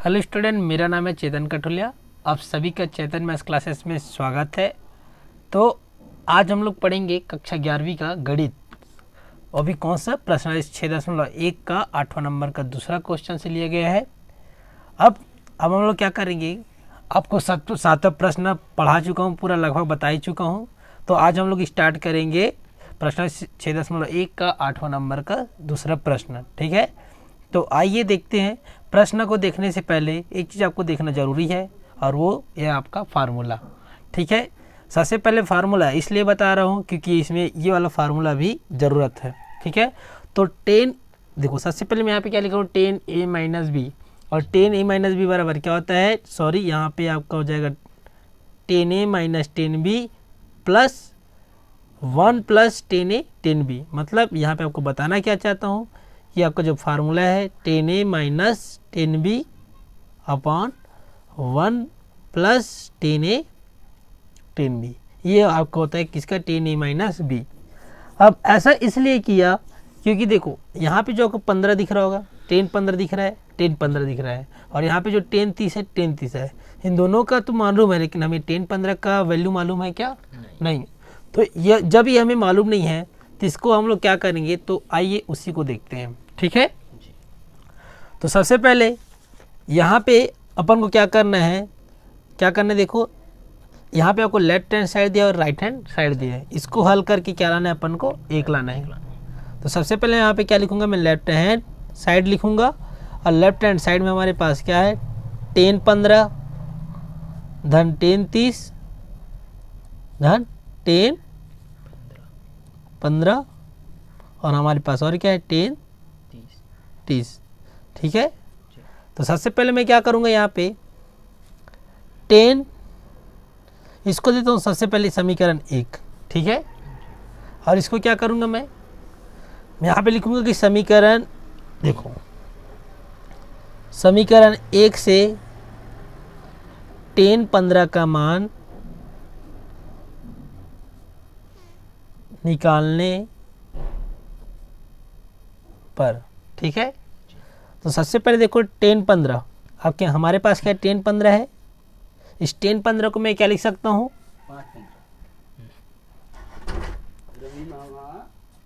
Hello student, मेरा नाम है चेतन कठुलिया। आप सभी का चेतन मैथ्स क्लासेस में स्वागत है। तो आज हम लोग पढ़ेंगे कक्षा 11वीं का गणित, और भी कौन सा प्रश्न 6.1 का 8वां नंबर का दूसरा क्वेश्चन से लिया गया है। अब हम लोग क्या करेंगे, आपको सातों प्रश्न पढ़ा चुका हूँ, पूरा लगभग बता ही चुका हूँ। तो आज हम लोग स्टार्ट करेंगे प्रश्न 6.1 का 8वां नंबर का दूसरा प्रश्न। ठीक है, तो आइए देखते हैं। प्रश्न को देखने से पहले एक चीज़ आपको देखना जरूरी है, और वो है आपका फार्मूला। ठीक है, सबसे पहले फार्मूला इसलिए बता रहा हूँ क्योंकि इसमें ये वाला फार्मूला भी ज़रूरत है। ठीक है, तो 10 देखो, सबसे पहले मैं यहाँ पे क्या लिखा हूँ, 10a माइनस बी, और 10a माइनस बी बराबर क्या होता है, सॉरी यहाँ पे आपका हो जाएगा 10a minus 10b plus 1 plus 10a 10b। मतलब यहाँ पे आपको बताना क्या चाहता हूँ, ये आपका जो फार्मूला है 10a minus 10b upon 1 plus 10a 10b, ये आपका होता है किसका, 10a माइनस b। अब ऐसा इसलिए किया क्योंकि देखो यहाँ पे जो आपको 15 दिख रहा होगा, 10 15 दिख रहा है, 10 15 दिख रहा है, और यहाँ पे जो 10 30 है, 10 30 है। इन दोनों का तो मालूम है, लेकिन हमें 10 15 का वैल्यू मालूम है क्या, नहीं। तो यह जब ये हमें मालूम नहीं है तो इसको हम लोग क्या करेंगे, तो आइए उसी को देखते हैं। ठीक है, तो सबसे पहले यहाँ पे अपन को क्या करना है, देखो यहाँ पे आपको लेफ्ट हैंड साइड दिया और राइट हैंड साइड दिया है, इसको हल करके क्या लाना है, अपन को एक लाना है। तो सबसे पहले यहाँ पे क्या लिखूंगा, मैं लेफ्ट हैंड साइड लिखूंगा, और लेफ्ट हैंड साइड में हमारे पास क्या है, 10 15 धन 10 30 धन 10 15, और हमारे पास और क्या है 10 30। ठीक है, तो सबसे पहले मैं क्या करूंगा, यहाँ पे 10 इसको देता हूँ सबसे पहले समीकरण 1। ठीक है, और इसको क्या करूंगा, मैं यहाँ पे लिखूंगा कि समीकरण, देखो समीकरण 1 से 10 15 का मान निकालने पर। ठीक है, तो सबसे पहले देखो 10 15 आपके हमारे पास क्या 10 15 है, इस 10 15 को मैं क्या लिख सकता हूँ,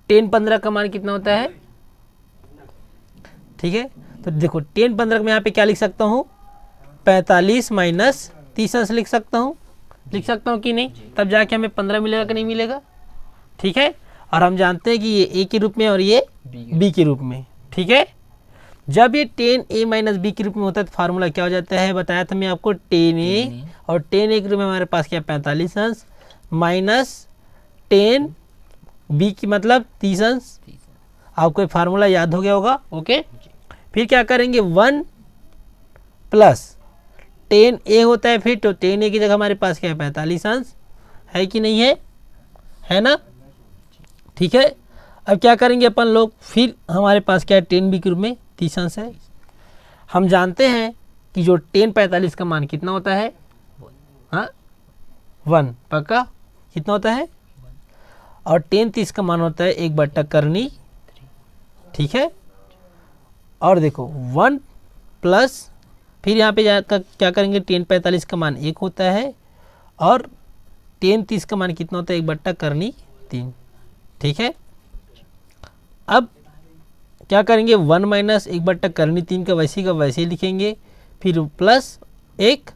10 15 का मान कितना होता है। ठीक है, तो देखो 10 15 में यहाँ पे क्या लिख सकता हूँ, 45 माइनस 30 लिख सकता हूँ कि नहीं, तब जाके हमें 15 मिलेगा कि नहीं मिलेगा। ठीक है, और हम जानते हैं कि ये ए के रूप में और ये बी के रूप में। ठीक है, जब ये 10a माइनस बी के रूप में होता है तो फार्मूला क्या हो जाता है, बताया था मैं आपको 10a, और 10a के रूप में हमारे पास क्या 45 अंश माइनस 10b की मतलब 30 अंश। आपको फार्मूला याद हो गया होगा। ओके, फिर क्या करेंगे, 1 प्लस 10a होता है, फिर तो 10a की जगह हमारे पास क्या है 45 अंश है कि नहीं है ना। ठीक है, अब क्या करेंगे अपन लोग, फिर हमारे पास क्या है 10b के रूप में 30 अंश है। हम जानते हैं कि जो 10 45 का मान कितना होता है, हाँ 1 पक्का कितना होता है, और 10 30 का मान होता है 1/करनी। ठीक है, और देखो 1 प्लस फिर यहाँ पे जाकर क्या करेंगे, 10 45 का मान 1 होता है, और 10 30 का मान कितना होता है 1/करनी 3। ठीक है, अब क्या करेंगे, 1 माइनस 1/करनी 3 का वैसे का वैसे ही लिखेंगे, फिर प्लस 1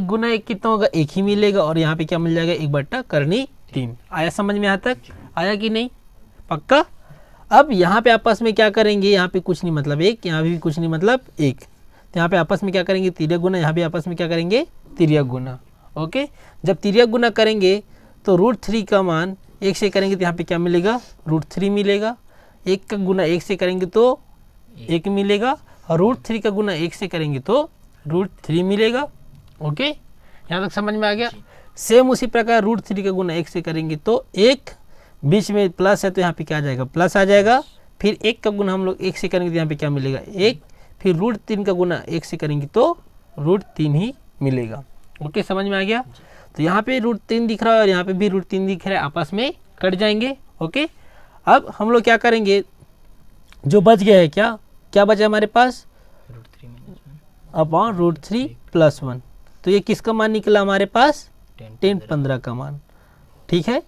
गुना 1 कितना होगा, 1 ही मिलेगा, और यहाँ पे क्या मिल जाएगा 1/करनी 3। आया समझ में, यहाँ तक आया कि नहीं, पक्का। अब यहाँ पे आपस में क्या करेंगे, यहाँ पे कुछ नहीं मतलब 1, यहाँ भी कुछ नहीं मतलब 1, तो यहाँ पे आपस में क्या करेंगे तिर्यक गुना, यहाँ भी आपस में क्या करेंगे तिर्यक गुना। ओके, जब तिर्यक गुना करेंगे तो √3 का मान 1 से करेंगे तो यहाँ पे क्या मिलेगा, √3 मिलेगा। 1 का गुना 1 से करेंगे तो 1 मिलेगा, और √3 का गुना 1 से करेंगे तो √3 मिलेगा। ओके, यहाँ तक समझ में आ गया। सेम उसी प्रकार √3 का गुना 1 से करेंगे तो 1, बीच में प्लस है तो यहाँ पे क्या आ जाएगा, प्लस आ जाएगा। फिर 1 का गुना हम लोग 1 से करेंगे तो यहाँ पे क्या मिलेगा 1, फिर √3 का गुना 1 से करेंगे तो √3 ही मिलेगा। ओके, समझ में आ गया। तो यहाँ पे √3 दिख रहा है और यहाँ पे भी √3 दिख रहा है, आपस में कट जाएंगे। ओके, अब हम लोग क्या करेंगे, जो बच गया है क्या बचा हमारे पास, अपॉन रूट 3 प्लस 1। तो ये किसका मान निकला हमारे पास? 10 15 का मान। ठीक है,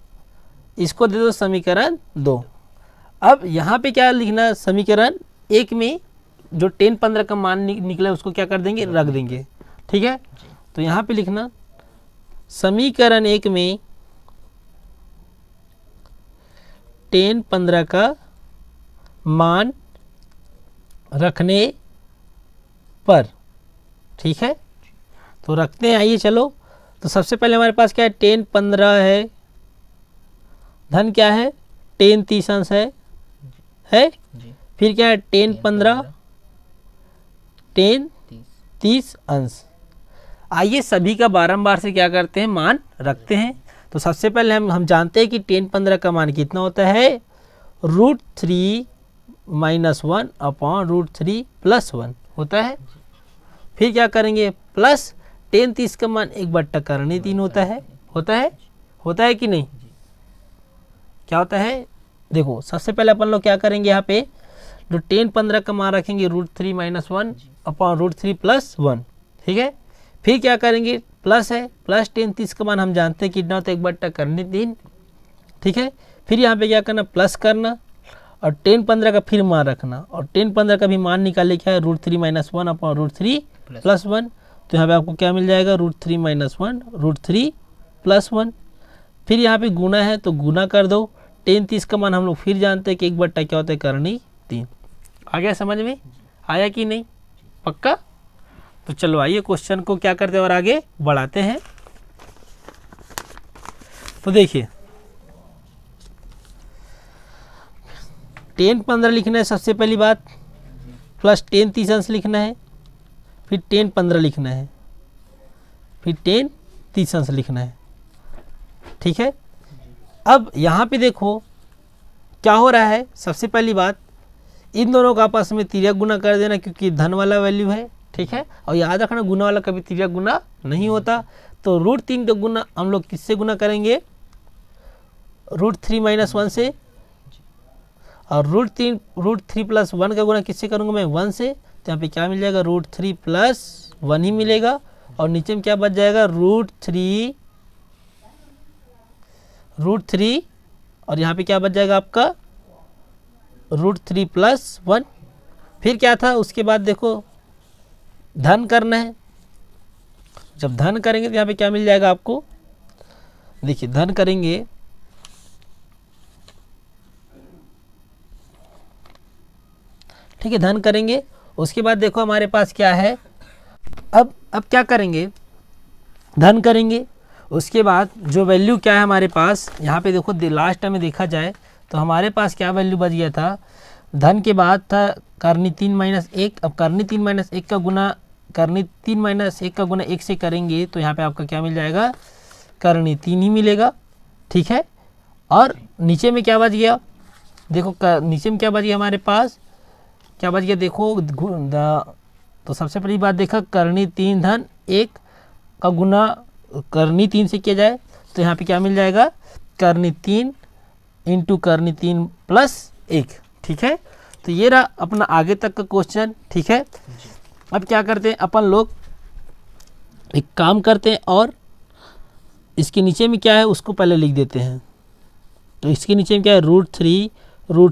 इसको दे दो समीकरण 2। अब यहाँ पे क्या लिखना, समीकरण 1 में जो 10 15 का मान निकला उसको क्या कर देंगे, रख देंगे। ठीक है, तो यहाँ पे लिखना समीकरण 1 में 10 15 का मान रखने पर। ठीक है, तो रखते हैं, आइए चलो। तो सबसे पहले हमारे पास क्या है, 10 15 है, धन क्या है 10 30 अंश है फिर क्या है 10 15 10 30 अंश। आइए सभी का बारंबार से क्या करते हैं, मान रखते हैं। तो सबसे पहले हम जानते हैं कि 10 15 का मान कितना होता है, root 3 minus 1 upon root 3 plus 1 होता है। फिर क्या करेंगे, प्लस 10 30 का मान 1/3 होता है। होता है कि नहीं, क्या होता है? देखो सबसे पहले अपन लोग क्या करेंगे, यहाँ पे जो 10 15 का मान रखेंगे root 3 minus 1 upon root 3 plus 1। ठीक है, फिर क्या करेंगे, प्लस है, प्लस 10 30 का मान हम जानते हैं कितना होता है, 1/3। ठीक है, फिर यहाँ पे क्या करना, प्लस करना और 10 15 का फिर मान रखना और 10 15 का भी मान निकाले, क्या है root 3 minus 1 upon root 3 plus 1। तो यहाँ पे आपको क्या मिल जाएगा, रूट 3 माइनस 1 रूट 3 प्लस 1। फिर यहाँ पे गुना है तो गुना कर दो, 10 30 का मान हम लोग फिर जानते हैं कि 1/3 क्या होता है, करनी 3। आ गया समझ में, आया कि नहीं, पक्का? तो चलो आइए क्वेश्चन को क्या करते हैं और आगे बढ़ाते हैं। तो देखिए 10 15 लिखना है सबसे पहली बात, प्लस 10 30 अंश लिखना है, फिर 10 15 लिखना है, फिर 10 30 अंश लिखना है। ठीक है, अब यहाँ पे देखो क्या हो रहा है, सबसे पहली बात इन दोनों का आपस में तिर्यक गुना कर देना, क्योंकि धन वाला वैल्यू है। ठीक है, और याद रखना गुना वाला कभी तिर्यक गुना नहीं होता। तो रूट 3 का गुना हम लोग किससे गुना करेंगे, रूट 3 माइनस 1 से, और रूट 3 प्लस 1 का गुना किससे करूँगा मैं, 1 से। तो यहाँ पे क्या मिल जाएगा, रूट 3 प्लस 1 ही मिलेगा, और नीचे में क्या बच जाएगा, रूट 3 और यहाँ पे क्या बच जाएगा आपका, रूट 3 प्लस 1। फिर क्या था, उसके बाद देखो धन करना है। जब धन करेंगे तो यहाँ पे क्या मिल जाएगा आपको, देखिए धन करेंगे, ठीक है धन करेंगे। उसके बाद देखो हमारे पास क्या है, अब क्या करेंगे, धन करेंगे। उसके बाद जो वैल्यू क्या है हमारे पास, यहाँ पे देखो लास्ट में देखा जाए तो हमारे पास क्या वैल्यू बच गया था, धन के बाद था करनी 3 माइनस 1। अब करनी 3 माइनस 1 का गुना, करनी 3 माइनस 1 का गुना 1 से करेंगे तो यहाँ पे आपका क्या मिल जाएगा, करनी 3 ही मिलेगा। ठीक है, और नीचे में क्या बच गया, देखो नीचे में क्या बच गया हमारे पास, क्या बच गया देखो, तो सबसे पहली बात देखा करनी 3 धन 1 का गुना करनी 3 से किया जाए तो यहाँ पे क्या मिल जाएगा, करनी 3 इंटू करनी 3 प्लस 1। ठीक है, तो ये रहा अपना आगे तक का क्वेश्चन। ठीक है, अब क्या करते हैं अपन लोग, एक काम करते हैं और इसके नीचे में क्या है उसको पहले लिख देते हैं। तो इसके नीचे में क्या है, रूट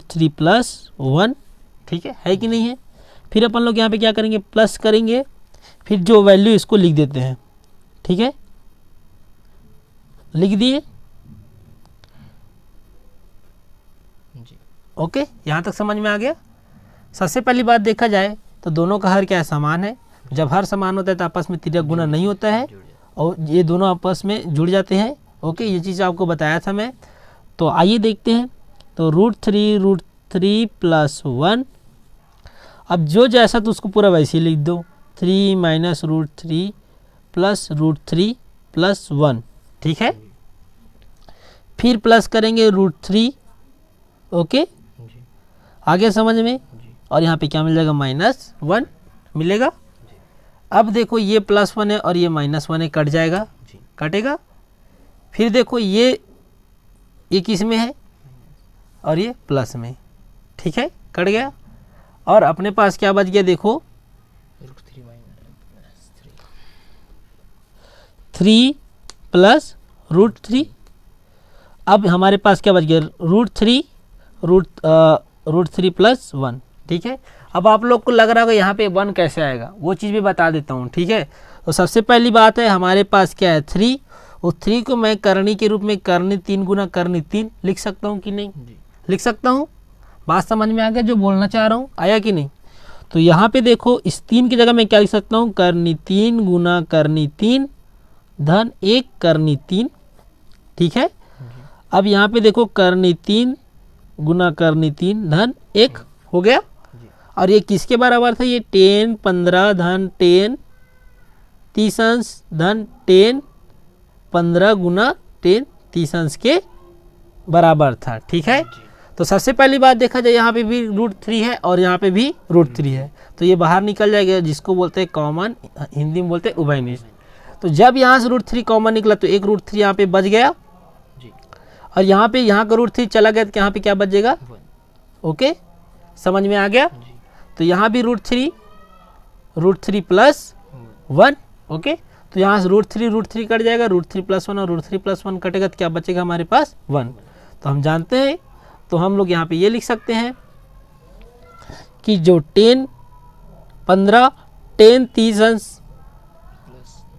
3 प्लस 1। ठीक है कि नहीं है। फिर अपन लोग यहाँ पे क्या करेंगे, प्लस करेंगे, फिर जो वैल्यू इसको लिख देते हैं। ठीक है, लिख दिए, ओके, यहाँ तक समझ में आ गया। सबसे पहली बात देखा जाए तो दोनों का हर क्या है, समान है। जब हर समान होता है तो आपस में तिर्यक गुना नहीं होता है और ये दोनों आपस में जुड़ जाते हैं। ओके, ये चीज़ आपको बताया था मैं। तो आइए देखते हैं। तो रूट 3 प्लस 1, अब जो जैसा तो उसको पूरा वैसे ही लिख दो, 3 minus root 3 plus root 3 plus 1। ठीक है, फिर प्लस करेंगे रूट 3। ओके, आगे समझ में। और यहाँ पे क्या मिल जाएगा, -1 मिलेगा। अब देखो ये +1 है और ये -1 है, कट जाएगा, कटेगा। फिर देखो ये किस में है और ये प्लस में। ठीक है, कट गया। और अपने पास क्या बच गया, देखो 3 प्लस √3। अब हमारे पास क्या बच गया, √3 प्लस 1। ठीक है, अब आप लोग को लग रहा होगा यहाँ पे 1 कैसे आएगा, वो चीज़ भी बता देता हूँ। ठीक है, तो सबसे पहली बात है हमारे पास क्या है 3, और 3 को मैं करनी के रूप में करनी 3 गुना करनी 3 लिख सकता हूँ कि नहीं, लिख सकता हूँ। बात समझ में आ गया जो बोलना चाह रहा हूँ, आया कि नहीं। तो यहाँ पे देखो इस 3 की जगह मैं क्या लिख सकता हूँ, करनी 3 गुना करनी 3 धन 1 करनी 3। ठीक है, अब यहाँ पे देखो करनी 3 गुना करनी 3 धन 1 हो गया। और ये किसके बराबर था, ये 10 15 धन 10 30 अंश धन 10 15 गुना 10 30 अंश के बराबर था। ठीक है, तो सबसे पहली बात देखा जाए यहाँ पे भी √3 है और यहाँ पे भी √3 है, तो ये बाहर निकल जाएगा, जिसको बोलते हैं कॉमन, हिंदी में बोलते हैं उभयनिष्ठ। तो जब यहाँ से √3 कॉमन निकला तो एक √3 यहाँ पे बच गया, और यहाँ का √3 चला गया तो यहाँ पे क्या बचेगा। ओके, समझ में आ गया। तो यहाँ भी √3 प्लस 1। ओके, तो यहाँ से √3 कट जाएगा, √3 प्लस 1 और √3 प्लस 1 कटेगा तो क्या बचेगा हमारे पास 1। तो हम जानते हैं, तो हम लोग यहाँ पे ये लिख सकते हैं कि जो 10 15 10 30 अंश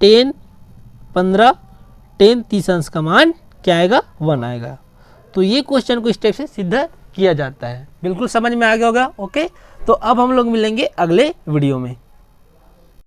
10 15 10 30 अंश का मान क्या आएगा, 1 आएगा। तो ये क्वेश्चन को स्टेप से सिद्ध किया जाता है। बिल्कुल समझ में आ गया होगा। ओके, तो अब हम लोग मिलेंगे अगले वीडियो में।